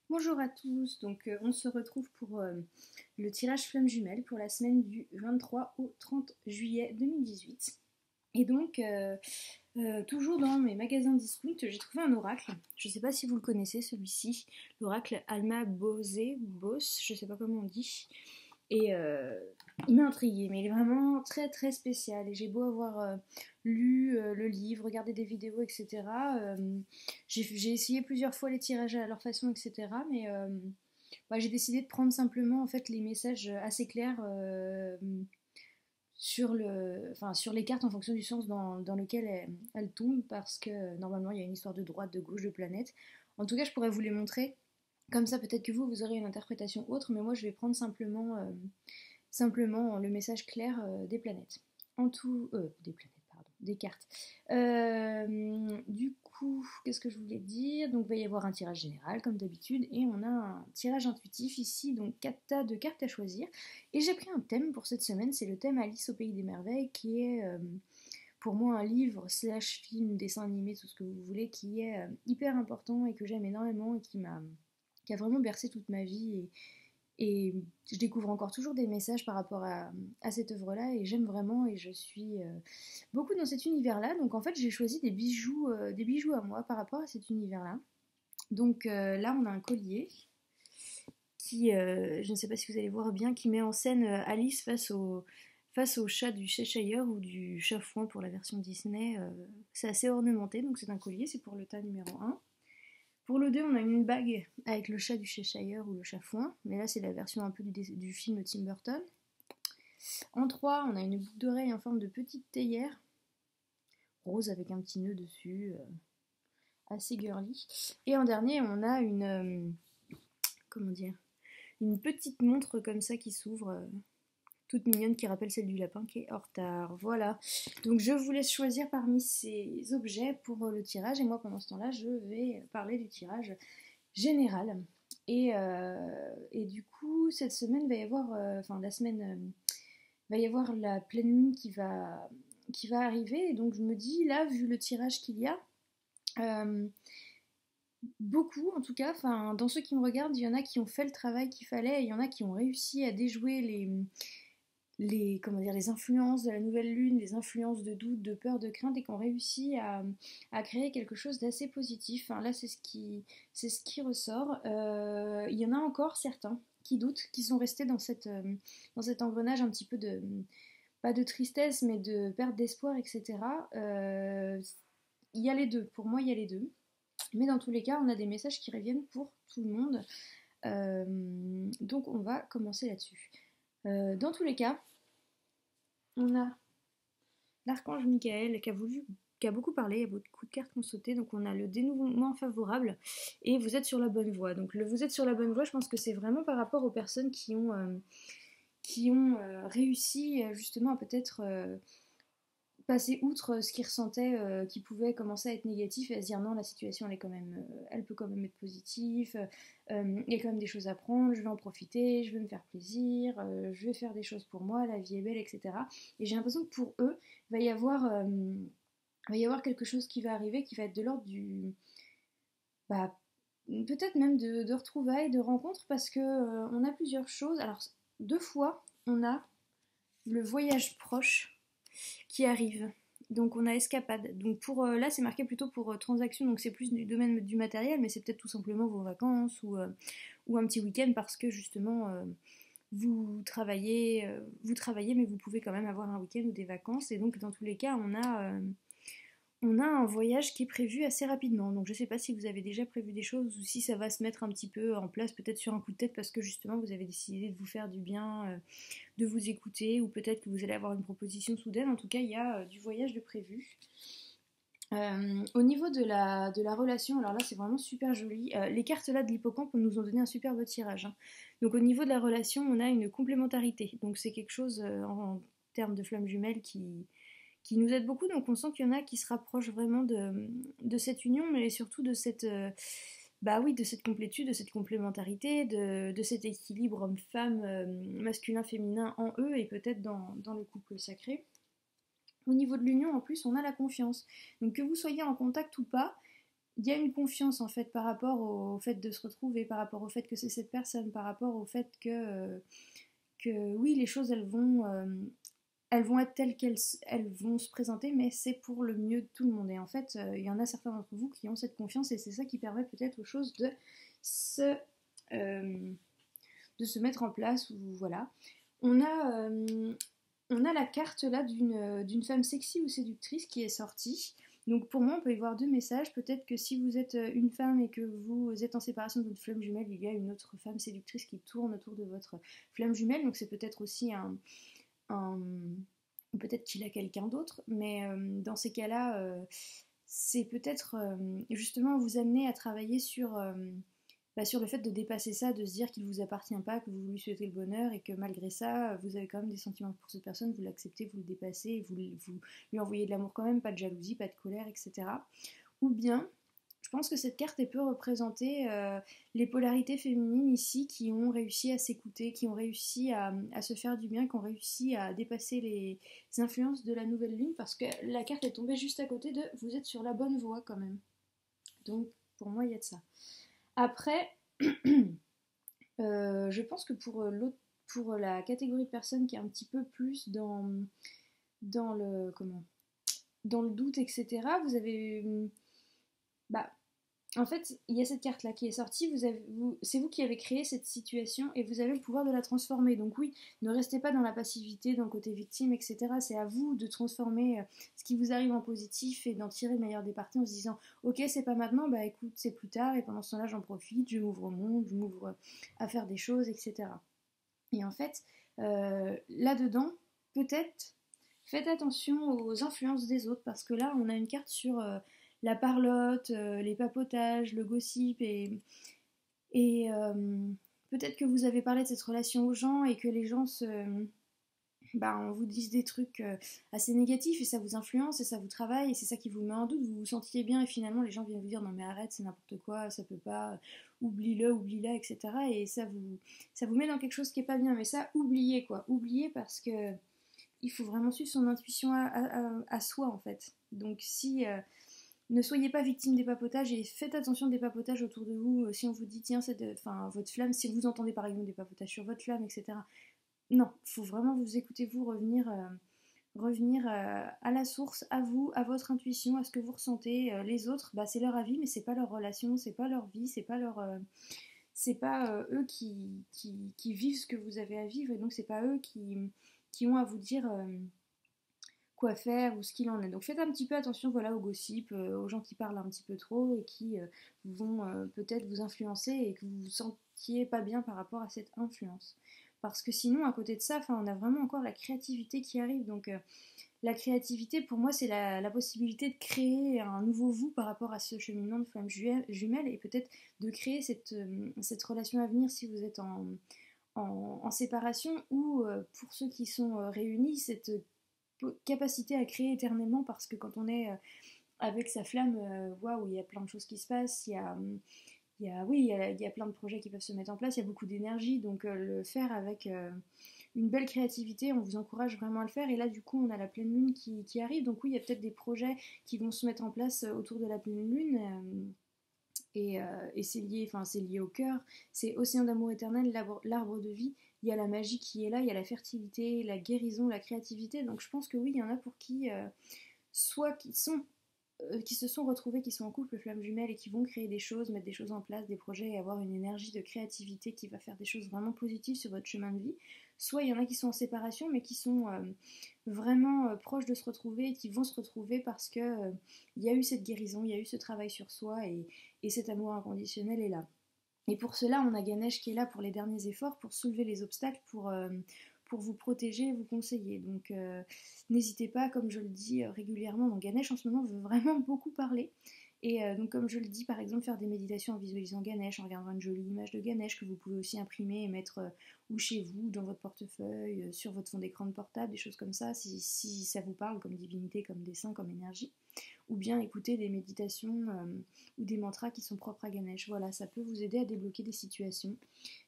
Bonjour à tous, on se retrouve pour le tirage flamme jumelle pour la semaine du 23 au 30 juillet 2018. Et toujours dans mes magasins discount, j'ai trouvé un oracle. Je ne sais pas si vous le connaissez celui-ci, l'oracle Alma Bosé ou Bos, je ne sais pas comment on dit. Et il m'a intriguée, mais il est vraiment très très spécial. Et j'ai beau avoir lu le livre, regardé des vidéos, etc. J'ai essayé plusieurs fois les tirages à leur façon, etc. Mais j'ai décidé de prendre simplement en fait les messages assez clairs sur les cartes en fonction du sens dans lequel elles tombent, parce que normalement il y a une histoire de droite, de gauche, de planète. En tout cas, je pourrais vous les montrer. Comme ça, peut-être que vous aurez une interprétation autre, mais moi je vais prendre simplement le message clair des planètes. Des planètes, pardon, des cartes. Du coup, qu'est-ce que je voulais dire? Donc, il va y avoir un tirage général, comme d'habitude, et on a un tirage intuitif ici, donc 4 tas de cartes à choisir. Et j'ai pris un thème pour cette semaine, c'est le thème Alice au Pays des Merveilles, qui est pour moi un livre slash film, dessin animé, tout ce que vous voulez, qui est hyper important et que j'aime énormément et qui a vraiment bercé toute ma vie. Et je découvre encore toujours des messages par rapport à cette œuvre-là et j'aime vraiment et je suis beaucoup dans cet univers-là. Donc en fait j'ai choisi des bijoux à moi par rapport à cet univers-là. Donc là on a un collier qui, je ne sais pas si vous allez voir bien, qui met en scène Alice face au chat du Cheshire ou du chat fouin pour la version Disney. C'est assez ornementé, donc c'est un collier, c'est pour le tas numéro 1. Pour le 2, on a une bague avec le chat du Cheshire ou le chat fouin, mais là c'est la version un peu du film Tim Burton. En 3, on a une boucle d'oreille en forme de petite théière, rose avec un petit nœud dessus, assez girly. Et en dernier, on a comment dire, une petite montre comme ça qui s'ouvre, toute mignonne, qui rappelle celle du lapin qui est en retard. Voilà. Donc je vous laisse choisir parmi ces objets pour le tirage, et moi pendant ce temps-là, je vais parler du tirage général. Et du coup, cette semaine va y avoir, la semaine, va y avoir la pleine lune qui va arriver. Et donc je me dis, là, vu le tirage qu'il y a, euh, beaucoup en tout cas, dans ceux qui me regardent, il y en a qui ont fait le travail qu'il fallait, et il y en a qui ont réussi à déjouer comment dire, les influences de la nouvelle lune, les influences de doute, de peur, de crainte, et qui ont réussi à créer quelque chose d'assez positif. Là, c'est ce qui ressort. Il y en a encore certains qui doutent, qui sont restés dans cet engrenage un petit peu de, pas de tristesse, mais de perte d'espoir, etc. Il y a les deux, pour moi, il y a les deux. Mais dans tous les cas, on a des messages qui reviennent pour tout le monde. Donc, on va commencer là-dessus. Dans tous les cas, on a l'archange Michael qui a beaucoup parlé, il y a beaucoup de cartes qui ont sauté, donc on a le dénouement favorable et vous êtes sur la bonne voie. Donc vous êtes sur la bonne voie, je pense que c'est vraiment par rapport aux personnes qui ont réussi justement à peut-être passer outre ce qu'ils ressentaient, qui pouvait commencer à être négatif, et à se dire non, la situation elle est quand même, elle peut quand même être positive, il y a quand même des choses à prendre, je vais en profiter, je vais me faire plaisir, je vais faire des choses pour moi, la vie est belle, etc. Et j'ai l'impression que pour eux, il va y avoir quelque chose qui va arriver, qui va être de l'ordre du, bah, peut-être même de retrouvailles, de rencontres, parce que on a plusieurs choses. Alors deux fois, on a le voyage proche qui arrive. Donc on a escapade. Donc pour là c'est marqué plutôt pour transaction, donc c'est plus du domaine du matériel, mais c'est peut-être tout simplement vos vacances ou un petit week-end parce que justement vous travaillez, mais vous pouvez quand même avoir un week-end ou des vacances. Et donc dans tous les cas on a un voyage qui est prévu assez rapidement. Donc je ne sais pas si vous avez déjà prévu des choses ou si ça va se mettre un petit peu en place, peut-être sur un coup de tête parce que justement vous avez décidé de vous faire du bien, de vous écouter, ou peut-être que vous allez avoir une proposition soudaine. En tout cas, il y a du voyage de prévu. Au niveau de la relation, alors là c'est vraiment super joli. Les cartes là de l'hippocampe nous ont donné un superbe tirage, hein. Donc au niveau de la relation, on a une complémentarité. Donc c'est quelque chose en termes de flamme jumelle qui nous aide beaucoup. Donc on sent qu'il y en a qui se rapprochent vraiment de cette union, mais surtout de cette, bah oui, de cette complétude, de cette complémentarité, de cet équilibre homme-femme, masculin-féminin en eux et peut-être dans le couple sacré. Au niveau de l'union, en plus, on a la confiance. Donc que vous soyez en contact ou pas, il y a une confiance en fait par rapport au fait de se retrouver, par rapport au fait que c'est cette personne, par rapport au fait que oui, les choses elles vont être telles qu'elles vont se présenter, mais c'est pour le mieux de tout le monde. Et en fait, il y en a certains d'entre vous qui ont cette confiance et c'est ça qui permet peut-être aux choses se, euh, de se mettre en place. Ou voilà. On a, euh, on a la carte là d'une femme sexy ou séductrice qui est sortie. Donc pour moi, on peut y voir deux messages. Peut-être que si vous êtes une femme et que vous êtes en séparation de votre flamme jumelle, il y a une autre femme séductrice qui tourne autour de votre flamme jumelle. Donc c'est peut-être aussi un peut-être qu'il a quelqu'un d'autre. Mais dans ces cas-là, c'est peut-être justement vous amener à travailler sur le fait de dépasser ça, de se dire qu'il ne vous appartient pas, que vous lui souhaitez le bonheur et que malgré ça, vous avez quand même des sentiments pour cette personne, vous l'acceptez, vous le dépassez, vous lui envoyez de l'amour quand même, pas de jalousie, pas de colère, etc. Ou bien, je pense que cette carte elle peut représenter les polarités féminines ici qui ont réussi à s'écouter, qui ont réussi à se faire du bien, qui ont réussi à dépasser les influences de la nouvelle lune, parce que la carte est tombée juste à côté de vous êtes sur la bonne voie quand même. Donc pour moi, il y a de ça. Après, je pense que pour la catégorie de personnes qui est un petit peu plus dans le comment, dans le doute, etc. Vous avez, bah, en fait, il y a cette carte là qui est sortie. C'est vous qui avez créé cette situation et vous avez le pouvoir de la transformer. Donc oui, ne restez pas dans la passivité, dans le côté victime, etc. C'est à vous de transformer ce qui vous arrive en positif et d'en tirer le meilleur des parties en se disant, ok, c'est pas maintenant, bah écoute, c'est plus tard et pendant ce temps-là, j'en profite, je m'ouvre au monde, je m'ouvre à faire des choses, etc. Et en fait, là-dedans, peut-être, faites attention aux influences des autres, parce que là, on a une carte sur la parlotte, les papotages, le gossip, et peut-être que vous avez parlé de cette relation aux gens, et que les gens on vous disent des trucs assez négatifs, et ça vous influence, et ça vous travaille, et c'est ça qui vous met en doute, vous vous sentiez bien, et finalement, les gens viennent vous dire, non mais arrête, c'est n'importe quoi, ça peut pas, oublie-le, oublie-la, etc. Et ça vous met dans quelque chose qui est pas bien, mais ça, oubliez quoi, oubliez parce que il faut vraiment suivre son intuition à soi en fait. Donc si ne soyez pas victime des papotages et faites attention des papotages autour de vous. Si on vous dit tiens votre flamme, si vous entendez par exemple des papotages sur votre flamme, etc. Non, il faut vraiment vous écouter vous revenir à la source, à vous, à votre intuition, à ce que vous ressentez. Les autres, bah, c'est leur avis, mais c'est pas leur relation, c'est pas leur vie, c'est pas eux qui vivent ce que vous avez à vivre, et donc c'est pas eux qui ont à vous dire quoi faire ou ce qu'il en est. Donc faites un petit peu attention voilà, aux gossips, aux gens qui parlent un petit peu trop et qui vont peut-être vous influencer et que vous vous sentiez pas bien par rapport à cette influence. Parce que sinon, à côté de ça, on a vraiment encore la créativité qui arrive. Donc la créativité, pour moi, c'est la possibilité de créer un nouveau vous par rapport à ce cheminement de flamme jumelle et peut-être de créer cette relation à venir si vous êtes en séparation ou pour ceux qui sont réunis, cette capacité à créer éternellement parce que quand on est avec sa flamme, waouh, il y a plein de choses qui se passent, il y a plein de projets qui peuvent se mettre en place, il y a beaucoup d'énergie, donc le faire avec une belle créativité, on vous encourage vraiment à le faire. Et là, du coup, on a la pleine lune qui arrive, donc oui, il y a peut-être des projets qui vont se mettre en place autour de la pleine lune. Et c'est lié au cœur, c'est océan d'amour éternel, l'arbre de vie, il y a la magie qui est là, il y a la fertilité, la guérison, la créativité, donc je pense que oui, il y en a pour qui, soit qui se sont retrouvés, qui sont en couple flamme jumelle et qui vont créer des choses, mettre des choses en place, des projets et avoir une énergie de créativité qui va faire des choses vraiment positives sur votre chemin de vie. Soit il y en a qui sont en séparation mais qui sont vraiment proches de se retrouver et qui vont se retrouver parce que il y a eu cette guérison, il y a eu ce travail sur soi et cet amour inconditionnel est là. Et pour cela, on a Ganesh qui est là pour les derniers efforts, pour soulever les obstacles, pour vous protéger et vous conseiller. Donc n'hésitez pas, comme je le dis régulièrement, donc Ganesh en ce moment veut vraiment beaucoup parler. Et donc comme je le dis, par exemple, faire des méditations en visualisant Ganesh, en regardant une jolie image de Ganesh que vous pouvez aussi imprimer et mettre ou chez vous, dans votre portefeuille, sur votre fond d'écran de portable, des choses comme ça, si ça vous parle comme divinité, comme dessin, comme énergie. Ou bien écouter des méditations ou des mantras qui sont propres à Ganesh. Voilà, ça peut vous aider à débloquer des situations.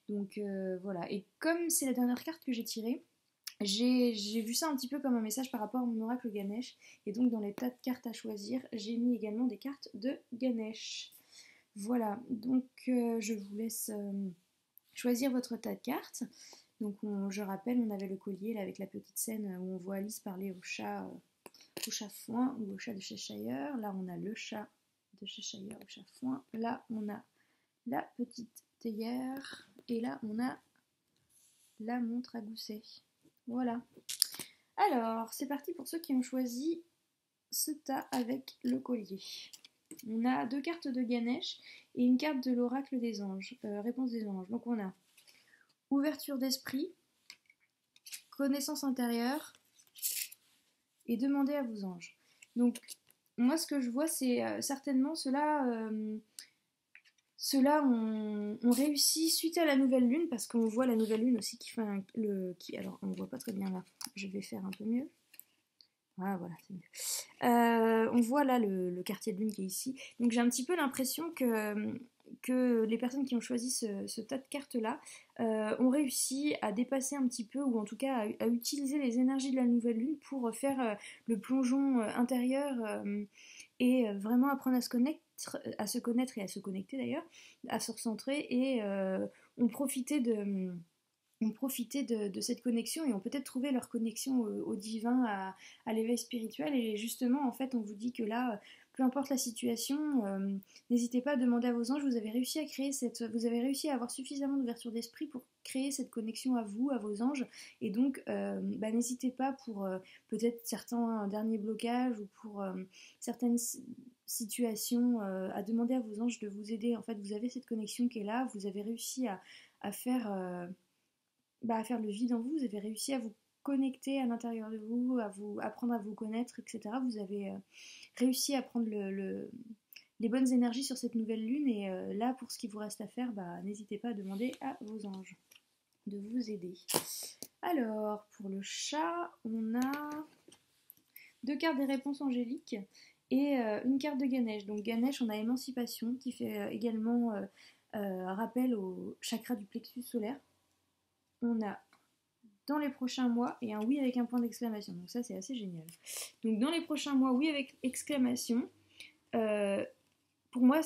Donc voilà, et comme c'est la dernière carte que j'ai tirée, J'ai vu ça un petit peu comme un message par rapport à mon oracle Ganesh. Et donc dans les tas de cartes à choisir, j'ai mis également des cartes de Ganesh. Voilà, donc je vous laisse choisir votre tas de cartes. Donc je rappelle, on avait le collier là, avec la petite scène où on voit Alice parler au chat foin ou au chat de Cheshire. Là on a le chat de Cheshire, au chat foin. Là on a la petite théière. Et là on a la montre à gousset. Voilà. Alors, c'est parti pour ceux qui ont choisi ce tas avec le collier. On a 2 cartes de Ganesh et une carte de l'oracle des anges, réponse des anges. Donc on a ouverture d'esprit, connaissance intérieure et demander à vos anges. Donc moi ce que je vois c'est certainement ceux-là ont réussi suite à la nouvelle lune, parce qu'on voit la nouvelle lune aussi qui fait alors on voit pas très bien là, je vais faire un peu mieux. Ah voilà, c'est mieux. On voit là le quartier de lune qui est ici. Donc j'ai un petit peu l'impression que les personnes qui ont choisi ce tas de cartes-là ont réussi à dépasser un petit peu, ou en tout cas à utiliser les énergies de la nouvelle lune pour faire le plongeon intérieur et vraiment apprendre à se connaître et à se connecter d'ailleurs, à se recentrer et ont profité de cette connexion et ont peut-être trouvé leur connexion au divin, à l'éveil spirituel. Et justement, en fait, on vous dit que là, peu importe la situation, n'hésitez pas à demander à vos anges. Vous avez réussi à avoir suffisamment d'ouverture d'esprit pour créer cette connexion à vous, à vos anges. Et donc, n'hésitez pas pour peut-être certains derniers blocages ou pour certaines situations à demander à vos anges de vous aider. En fait, vous avez cette connexion qui est là. Vous avez réussi à faire à faire le vide en vous, vous avez réussi à vous connecter à l'intérieur de vous, à vous apprendre à vous connaître, etc. Vous avez réussi à prendre les bonnes énergies sur cette nouvelle lune, et là, pour ce qui vous reste à faire, n'hésitez pas à demander à vos anges de vous aider. Alors, pour le chat, on a 2 cartes des réponses angéliques et une carte de Ganesh. Donc Ganesh, on a émancipation, qui fait également rappel au chakra du plexus solaire. On a dans les prochains mois et un oui avec un point d'exclamation. Donc ça, c'est assez génial. Donc dans les prochains mois, oui avec exclamation. Pour moi,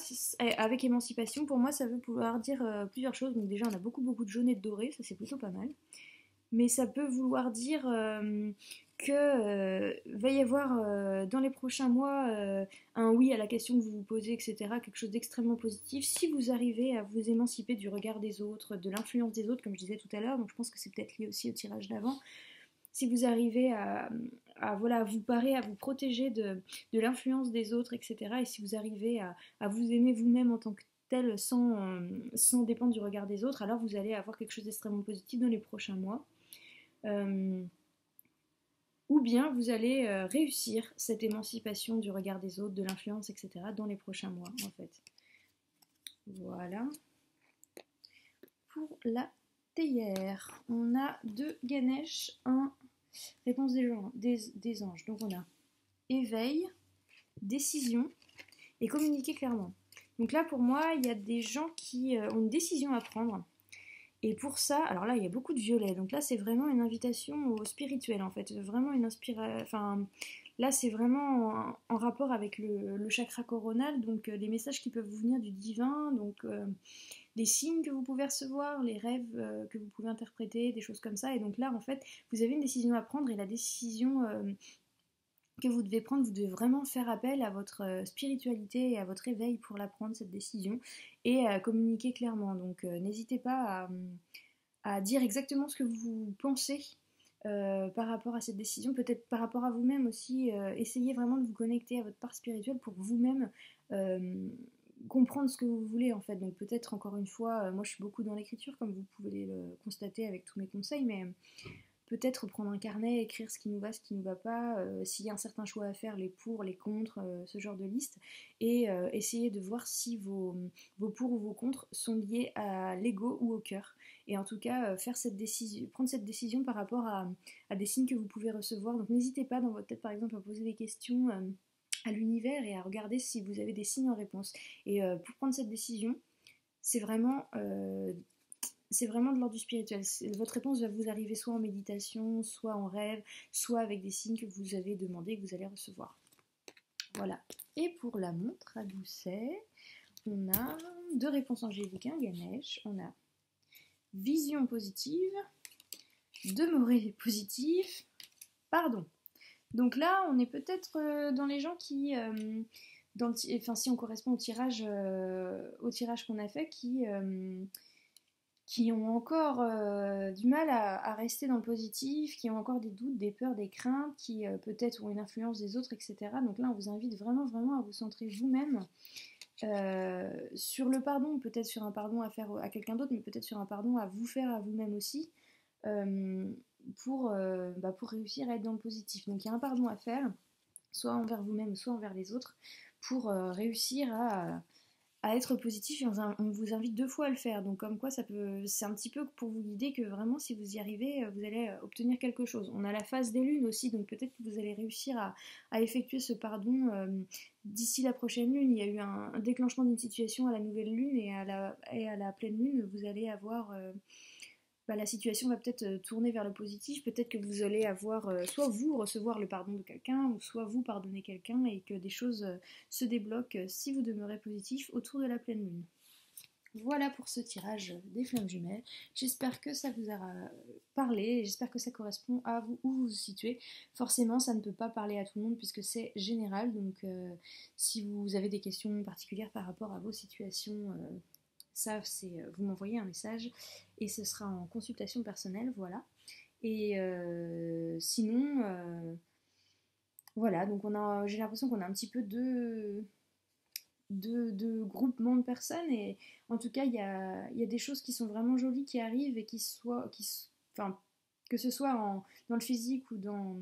avec émancipation, pour moi, ça veut pouvoir dire plusieurs choses. Donc déjà, on a beaucoup de jaune et de doré, ça c'est plutôt pas mal. Mais ça peut vouloir dire que va y avoir dans les prochains mois un oui à la question que vous vous posez, etc. Quelque chose d'extrêmement positif. Si vous arrivez à vous émanciper du regard des autres, de l'influence des autres, comme je disais tout à l'heure, donc je pense que c'est peut-être lié aussi au tirage d'avant. Si vous arrivez à vous parer, à vous protéger de l'influence des autres, etc. Et si vous arrivez à vous aimer vous-même en tant que tel sans dépendre du regard des autres, alors vous allez avoir quelque chose d'extrêmement positif dans les prochains mois. Ou bien vous allez réussir cette émancipation du regard des autres, de l'influence, etc. dans les prochains mois, en fait. Voilà. Pour la théière, on a 2 Ganesh, 1 réponse des anges. Donc on a éveil, décision et communiquer clairement. Donc là, pour moi, il y a des gens qui ont une décision à prendre. Et pour ça, alors là, il y a beaucoup de violet. Donc là, c'est vraiment une invitation au spirituel, en fait. Vraiment une inspiration. Enfin, là, c'est vraiment en rapport avec le chakra coronal. Donc, les messages qui peuvent vous venir du divin. Donc, les signes que vous pouvez recevoir, les rêves que vous pouvez interpréter, des choses comme ça. Et donc là, en fait, vous avez une décision à prendre. Et la décision que vous devez prendre, vous devez vraiment faire appel à votre spiritualité et à votre éveil pour la prendre, cette décision, et communiquer clairement. Donc n'hésitez pas à dire exactement ce que vous pensez par rapport à cette décision, peut-être par rapport à vous-même aussi. Essayez vraiment de vous connecter à votre part spirituelle pour vous-même comprendre ce que vous voulez, en fait. Donc peut-être encore une fois, moi je suis beaucoup dans l'écriture, comme vous pouvez le constater avec tous mes conseils, mais peut-être prendre un carnet, écrire ce qui nous va, ce qui ne nous va pas, s'il y a un certain choix à faire, les pour, les contre, ce genre de liste, et essayer de voir si vos pour ou vos contre sont liés à l'ego ou au cœur. Et en tout cas, prendre cette décision par rapport à des signes que vous pouvez recevoir. Donc n'hésitez pas dans votre tête, par exemple, à poser des questions à l'univers et à regarder si vous avez des signes en réponse. Et pour prendre cette décision, c'est vraiment c'est vraiment de l'ordre du spirituel. Votre réponse va vous arriver soit en méditation, soit en rêve, soit avec des signes que vous avez demandé que vous allez recevoir. Voilà. Et pour la montre à gousset, on a 2 réponses angéliques, un Ganesh, on a vision positive, demeurer positif, pardon. Donc là, on est peut-être dans les gens qui, si on correspond au tirage qu'on a fait, qui ont encore du mal à rester dans le positif, qui ont encore des doutes, des peurs, des craintes, qui peut-être ont une influence des autres, etc. Donc là, on vous invite vraiment, vraiment à vous centrer vous-même sur le pardon, peut-être sur un pardon à faire à quelqu'un d'autre, mais peut-être sur un pardon à vous faire à vous-même aussi, euh, pour réussir à être dans le positif. Donc il y a un pardon à faire, soit envers vous-même, soit envers les autres, pour réussir à être positif, et on vous invite 2 fois à le faire. Donc comme quoi c'est un petit peu pour vous guider que vraiment si vous y arrivez, vous allez obtenir quelque chose. On a la phase des lunes aussi, donc peut-être que vous allez réussir à effectuer ce pardon d'ici la prochaine lune. Il y a eu un déclenchement d'une situation à la nouvelle lune et à la pleine lune, vous allez avoir la situation va peut-être tourner vers le positif, peut-être que vous allez avoir soit vous recevoir le pardon de quelqu'un, ou soit vous pardonner quelqu'un et que des choses se débloquent si vous demeurez positif autour de la pleine lune. Voilà pour ce tirage des flammes jumelles. J'espère que ça vous aura parlé, j'espère que ça correspond à vous où vous vous situez. Forcément, ça ne peut pas parler à tout le monde puisque c'est général, donc si vous avez des questions particulières par rapport à vos situations, ça, c'est vous m'envoyez un message et ce sera en consultation personnelle, voilà. Et sinon, voilà, donc j'ai l'impression qu'on a un petit peu de groupements de personnes et en tout cas, il y a des choses qui sont vraiment jolies qui arrivent et enfin, que ce soit dans le physique ou dans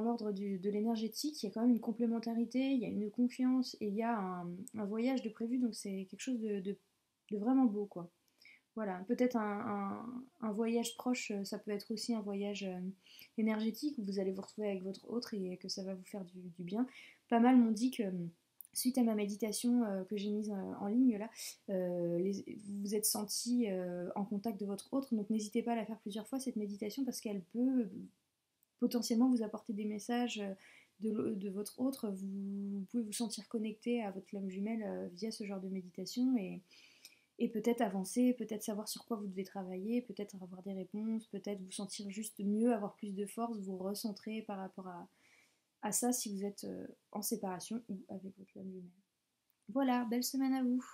l'ordre de l'énergétique, il y a quand même une complémentarité, il y a une confiance et il y a un voyage de prévu, donc c'est quelque chose de vraiment beau, quoi. Voilà, peut-être un voyage proche, ça peut être aussi un voyage énergétique où vous allez vous retrouver avec votre autre et que ça va vous faire du bien. Pas mal m'ont dit que suite à ma méditation que j'ai mise en ligne là, vous vous êtes senti en contact de votre autre, donc n'hésitez pas à la faire plusieurs fois cette méditation parce qu'elle peut potentiellement vous apporter des messages de votre autre. Vous pouvez vous sentir connecté à votre flamme jumelle via ce genre de méditation et peut-être avancer, peut-être savoir sur quoi vous devez travailler, peut-être avoir des réponses, peut-être vous sentir juste mieux, avoir plus de force, vous recentrer par rapport à ça si vous êtes en séparation ou avec votre flamme jumelle. Voilà, belle semaine à vous!